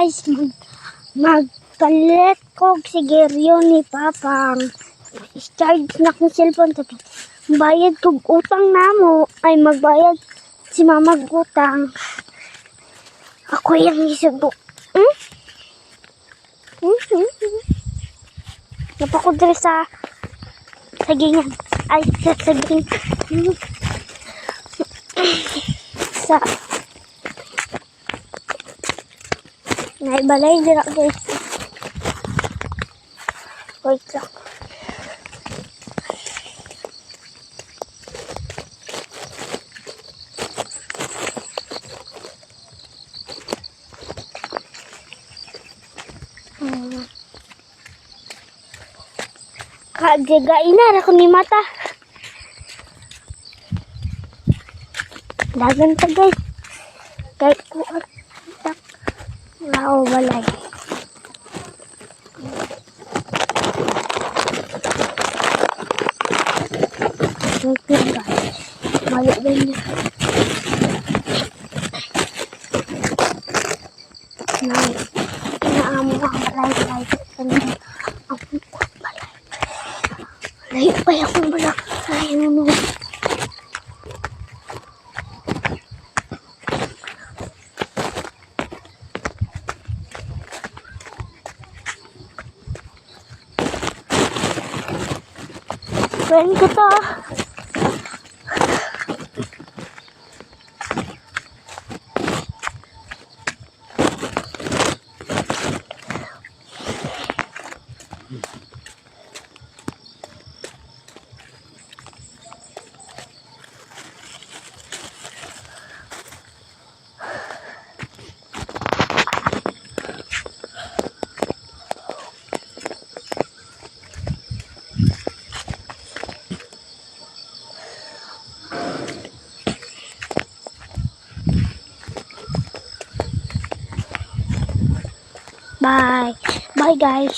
guys, magpalit ko sigarilyo ni Papang. Charge na kong cellphone. Bayad kong utang na mo. Ay magbayad si mama utang. Ako yung isubo. Napakudre sa sagingan. Ay, sa saging. Sa naibalay dira guys. Wait lang. Kagagain na ako ni mata. Dagan pa guys. Kahit ko lao balay. Okay guys. Balik din niya. Naamo ang balay. Layo pa yung balak. Ayun. Friend ko to. Bye. Bye guys.